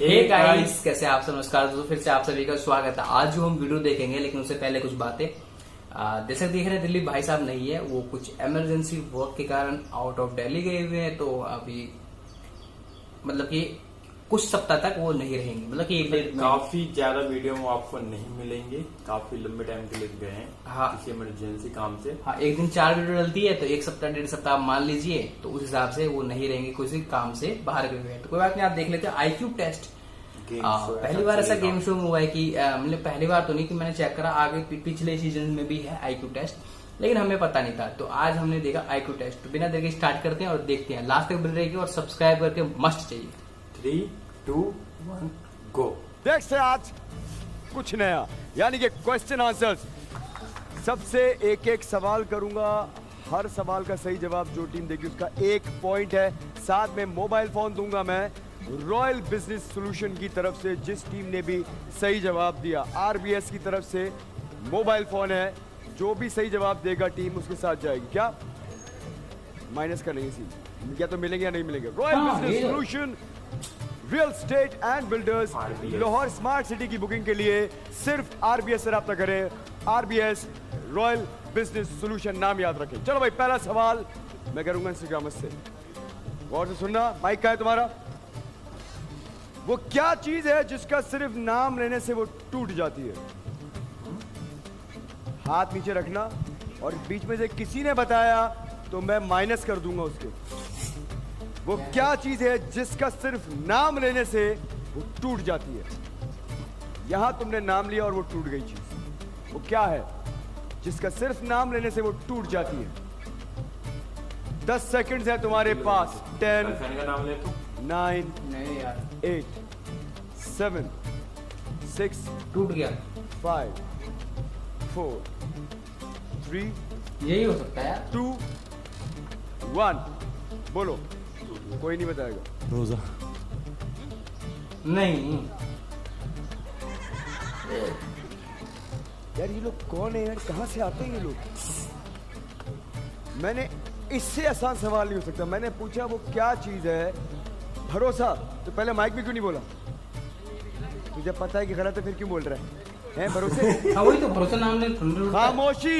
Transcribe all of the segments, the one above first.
Hey guys, कैसे आप सब। नमस्कार दोस्तों, फिर से आप सभी का स्वागत है। आज जो हम वीडियो देखेंगे, लेकिन उससे पहले कुछ बातें। जैसे देख रहे हैं, दिलीप भाई साहब नहीं है, वो कुछ इमरजेंसी वर्क के कारण आउट ऑफ दिल्ली गए हुए हैं। तो अभी मतलब कि कुछ सप्ताह तक वो नहीं रहेंगे, मतलब कि काफी ज्यादा वीडियो में आपको नहीं मिलेंगे, काफी लंबे टाइम के लिए गए हैं। हाँ, किसी इमरजेंसी काम से। हाँ, एक दिन 4 वीडियो डलती है तो एक सप्ताह 1.5 सप्ताह मान लीजिए, तो उस हिसाब से वो नहीं रहेंगे, किसी काम से बाहर गए हुए हैं। तो कोई बात नहीं, आप देख लेते हैं IQ टेस्ट। पहली बार ऐसा गेम शो में हुआ है कि मतलब पहली बार तो नहीं कि मैंने चेक करा, आगे पिछले सीजन में भी है IQ टेस्ट, लेकिन हमें पता नहीं था। तो आज हमने देखा IQ टेस्ट। तो बिना देर के स्टार्ट करते हैं और देखते हैं, लास्ट तक बन रहेगी और सब्सक्राइब करके मस्ट चाहिए। 3, 2, 1 गो। देख से आज कुछ नया, यानी कि क्वेश्चन आंसर्स। सबसे एक एक सवाल करूंगा, हर सवाल का सही जवाब जो टीम देगी उसका 1 पॉइंट है। साथ में मोबाइल फोन दूंगा मैं रॉयल बिजनेस सॉल्यूशन की तरफ से, जिस टीम ने भी सही जवाब दिया। RBS की तरफ से मोबाइल फोन है, जो भी सही जवाब देगा टीम उसके साथ जाएगी। क्या माइनस का नहीं सी, या तो मिलेंगे या नहीं मिलेंगे। Royal business solution, real estate and builders, Lahore smart city की बुकिंग के लिए सिर्फ RBS से रब्ता करें। RBS रॉयल बिजनेस सॉल्यूशन, नाम याद रखें। चलो भाई, पहला सवाल मैं करूंगा इंस्टाग्राम से, गौर से सुनना। माइक का है तुम्हारा। वो क्या चीज है जिसका सिर्फ नाम लेने से वो टूट जाती है? हाथ नीचे रखना, और बीच में से किसी ने बताया तो मैं माइनस कर दूंगा उसके। वो क्या चीज है जिसका सिर्फ नाम लेने से वो टूट जाती है? यहां तुमने नाम लिया और वो टूट गई चीज। वो क्या है जिसका सिर्फ नाम लेने से वो टूट जाती है? 10 सेकंड्स है तुम्हारे पास। 10, का नाम ले तू। 9, नहीं यार, 8, 7, 6, टूट गया। 5, 4, 3, यही हो सकता है यार। 2, 1। बोलो, कोई नहीं बताएगा। रोजा। नहीं यार ये लोग कौन है यार, कहां से आते हैं ये लोग? मैंने इससे आसान सवाल नहीं हो सकता। मैंने पूछा वो क्या चीज है, भरोसा। तो पहले माइक में क्यों नहीं बोला? तुझे पता है कि गलत है, फिर क्यों बोल रहा है भरोसे? हाँ, वही तो, भरोसा नाम ले। खामोशी,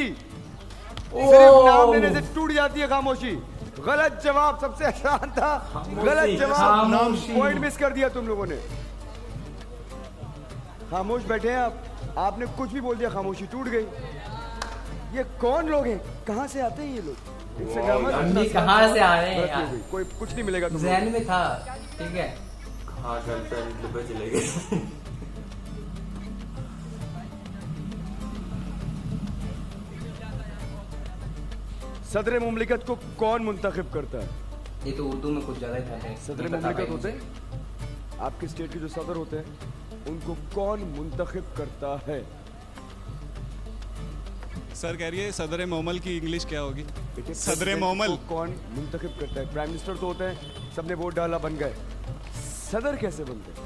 सिर्फ नाम लेने से टूट जाती है खामोशी। गलत जवाब, सबसे आसान था गलत जवाब। पॉइंट मिस कर दिया तुम लोगों ने। खामोश बैठे हैं आप, आपने कुछ भी बोल दिया, खामोशी टूट गई। ये कौन लोग हैं, कहां से आते हैं ये लोग? कहाँ से आ रहे हैं यार? कोई कुछ नहीं मिलेगा तुम जहन में था, ठीक है। हाँ, गर्लफ्रेंड दुबई चले गए। सदर मुमलिकत को कौन मुंतखब करता है? ये तो उर्दू में कुछ ज्यादा ही था। सदर मुमलिकत होते हैं, आपके स्टेट के जो सदर होते हैं, उनको कौन मुंतखब करता है? सर कह रही है सदर मोमल की इंग्लिश क्या होगी? बेटे, सदर मोमल को कौन मुंतखब करता है? प्राइम मिनिस्टर तो होते हैं, सबने वोट डाला बन गए। सदर कैसे बनते हैं?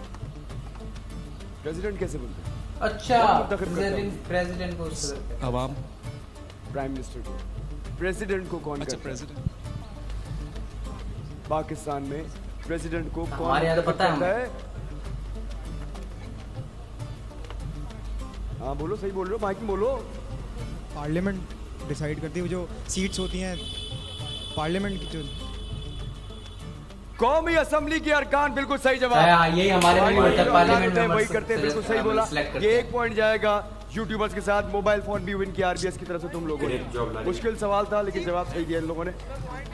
प्रेसिडेंट कैसे बनते हैं? अच्छा, प्रेसिडेंट को अवाम। प्राइम मिनिस्टर को। प्रेसिडेंट को कौन अच्छा, करता है? प्रेसिडेंट। पाकिस्तान में प्रेसिडेंट को कौन हमारे यहाँ तो पता है करता है? हाँ बोलो, सही बोल रहे हो, माइक में बोलो। पार्लियामेंट डिसाइड करती है, वो जो सीट्स होती हैं पार्लियामेंट की जो। कौमी असेंबली की अरकान, बिल्कुल सही जवाब। यही हमारे में भी होता है, पार्लियामेंट में वही करते हैं, बिल्कुल सही बोला। ये 1 पॉइंट जाएगा यूट्यूबर्स के साथ। मोबाइल फोन भी विन किया RBS की तरफ से तुम लोगों ने। मुश्किल सवाल था, लेकिन जवाब सही दिया इन लोगों ने।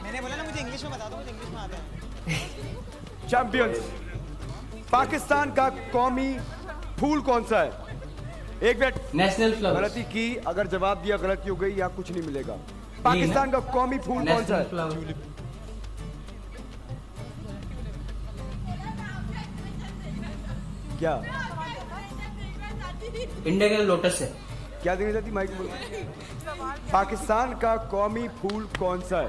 मैंने बोला ना मुझे इंग्लिश में बता दो, मुझे इंग्लिश में आता है। चैंपियंस, पाकिस्तान का कौमी फूल कौन सा है? 1 मिनट। National flower. गलती की, अगर जवाब दिया गलती हो गई, या कुछ नहीं मिलेगा। पाकिस्तान का कौमी फूल कौन सा है? क्या इंडिया का लोटस है। क्या देनी चाहती माइक में? पाकिस्तान का कौमी फूल कौन सा है?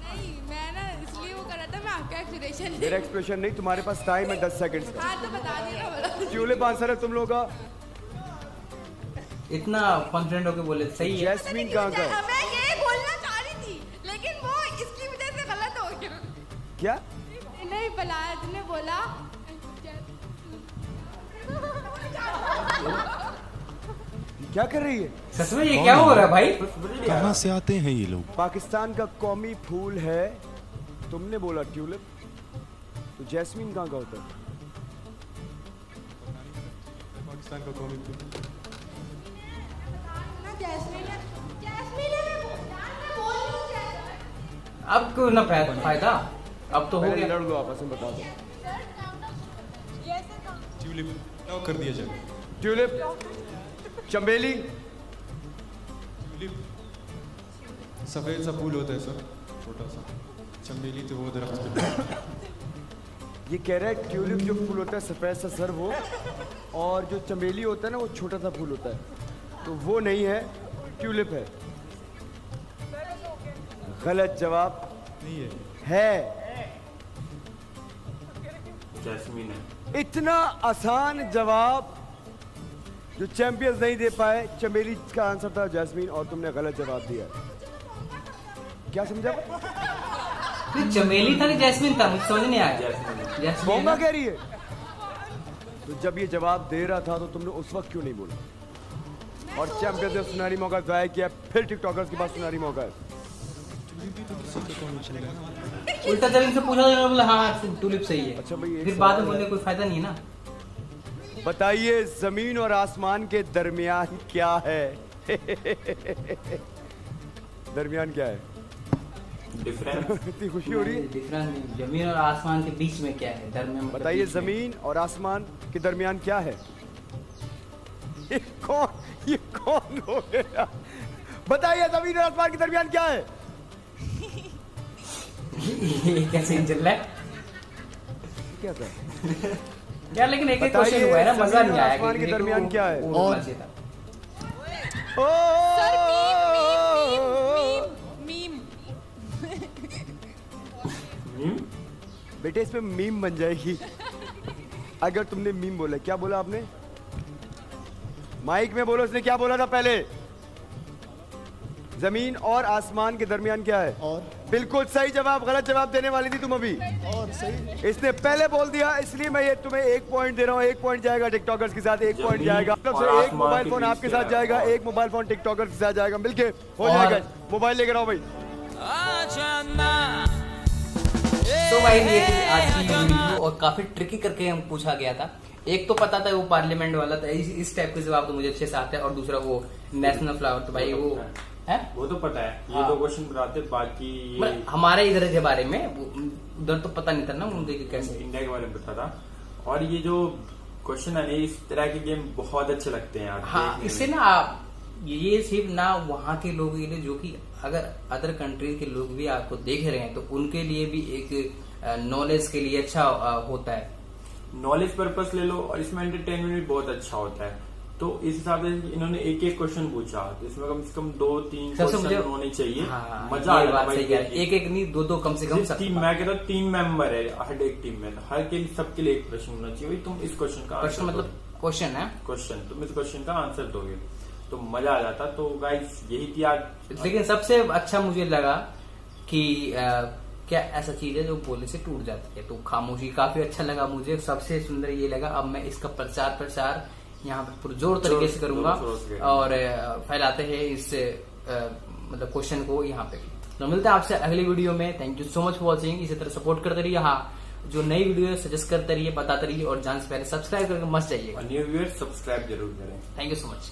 नहीं, मैं ना इसलिए वो कर रहा था, मैं आपका एक्सप्रेशन। मेरा एक्सप्रेशन नहीं, तुम्हारे पास टाइम है 10 सेकंड्स का। हाँ तो बता दिया बोला। ट्यूलिप आंसर है तुम लोगों का। इतना कॉन्फिडेंट होके बोले, सही है। जैस्मीन कहाँ का है? मैं ये बोलना चाह रही थी, लेकिन वो इसकी वजह से गलत हो गया। क्या? नहीं बुलाया, तुमने बोला क्या कर रही है? सच में ये क्या हो रहा है भाई? कहाँ से आते हैं ये लोग? पाकिस्तान का कौमी फूल है, तुमने बोला ट्यूलिप, तो जैस्मीन कहाँ का होता है? पाकिस्तान का कौमी फूल। अब क्यों ना फायदा, अब तो हो पहले गया। लड़ लो आपस में, बता दो। ट्यूलिप लॉक कर दिया जाए। ट्यूलिप, चमेली, ट्यूलिप सफेद सा फूल होता है सर, छोटा सा। चमेली तो वो दरख्त पे। ये कह रहा है ट्यूलिप जो फूल होता है सफेद सा सर वो, और जो चमेली होता है ना वो छोटा सा फूल होता है, तो वो नहीं है, ट्यूलिप है। गलत जवाब नहीं है। है जैस्मीन है। इतना आसान जवाब जो चैंपियंस नहीं दे पाए। चमेली का आंसर था जैस्मीन, और तुमने गलत जवाब दिया। क्या समझा? नहीं, चमेली था कि जैस्मिन था, मुझे समझ नहीं आया। जैस्मिन मोमा कह रही है। तो जब ये जवाब दे रहा था तो तुमने उस वक्त क्यों नहीं बोला? और चैंपियंस ने सुनहरी मौका जाया किया, फिर टिकटॉकर्स के पास सुनहरी मौका है। उल्टा जब इनसे पूछा तो बोला हाँ ट्यूलिप सही है। अच्छा भाई, एक फिर बाद में सवाल बोलने है। कोई फायदा नहीं है ना। बताइए जमीन और आसमान के दरमियान क्या है? दरमियान क्या है? डिफरेंस। इतनी खुशी हो रही है। डिफरेंस जमीन और आसमान के बीच में क्या है? दरमियान मतलब बताइए बीच में। जमीन और आसमान के दरमियान क्या है? ये कौन हो गया? बताइए जमीन और आसमान के दरमियान क्या है? ये कैसे चल रहा है क्या था? यार? लेकिन एक बताइए, क्वेश्चन हुआ है ना, मजा जमीन नहीं और आया। आसमान के क्योंकि दरमियान वो- क्या है? वो और- होना चाहिए था। ओ मीम बेटे इसमें मीम बन जाएगी अगर तुमने मीम बोला। क्या बोला आपने? माइक में बोलो, उसने क्या बोला था पहले? जमीन और आसमान के दरमियान क्या है? और बिल्कुल सही जवाब। गलत जवाब देने वाली थी तुम अभी। और सही। इसने पहले बोल दिया, इसलिए मैं ये तुम्हें 1 पॉइंट दे रहा हूँ। 1 पॉइंट जाएगा टिकटॉकर्स के साथ, 1 पॉइंट जमीन जाएगा। मतलब और से 1 आसमान मोबाइल के फोन बीच आपके क्या साथ है? जाएगा, और- 1 मोबाइल फोन टिकटॉकर्स के साथ जाएगा। मिलके हो और- जाएगा। मोबाइल लेकर आओ भाई। तो भाई ये थी आज की वीडियो, और काफी ट्रिकी करके हम पूछा गया था। एक तो पता था वो पार्लियामेंट वाला था, इस टाइप के जवाब तो मुझे अच्छे से आते हैं, और दूसरा वो नेशनल फ्लावर, तो भाई वो है वो तो पता है, ये हाँ। दो क्वेश्चन बताते, बाकी ये मतलब हमारे इधर के बारे में उधर तो पता नहीं था ना मुझे कि कैसे। इंडिया के बारे में पता था। और ये जो क्वेश्चन है ना, इस तरह के गेम बहुत अच्छे लगते हैं यार। हाँ, देखने इससे में। ना आप ये सिर्फ ना वहाँ के लोगों के लिए, जो कि अगर अदर कंट्री के लोग भी आपको देख रहे हैं तो उनके लिए भी एक नॉलेज के लिए अच्छा होता है। नॉलेज पर्पस ले लो, और इसमें एंटरटेनमेंट भी बहुत अच्छा होता है। तो इस हिसाब से इन्होंने एक एक क्वेश्चन पूछा, तो इसमें कम से कम 2-3 सबसे मुझे क्वेश्चन होने चाहिए। हाँ, मजा ये आ बात जाता सही है है। एक एक नहीं, दो कम से कम सब। टीम, मैं कहता हूँ 3 मेंबर है हर एक टीम में, हर के सबके लिए एक प्रश्न होना चाहिए। भाई तुम इस क्वेश्चन का प्रश्न मतलब क्वेश्चन है, क्वेश्चन, तुम इस क्वेश्चन का आंसर दोगे तो मजा आ जाता। तो गाइस यही थी आज। लेकिन सबसे अच्छा मुझे लगा कि क्या ऐसा चीज है जो बोलने से टूट जाती है, तो खामोशी काफी अच्छा लगा मुझे। सबसे सुंदर ये लगा, अब मैं इसका प्रचार यहाँ पे पुरजोर तरीके से करूंगा, जोर से करेंगे। और फैलाते हैं इस मतलब क्वेश्चन को यहाँ पे भी। तो मिलते हैं आपसे अगली वीडियो में। Thank you so much for watching. इसी तरह सपोर्ट करते रहिए। हाँ, जो नई वीडियो है सजेस्ट करते रहिए, बताते रहिए, और जान से पहले सब्सक्राइब करके मस्त जाइएगा। न्यू व्यूअर सब्सक्राइब जरूर करें। Thank you so much.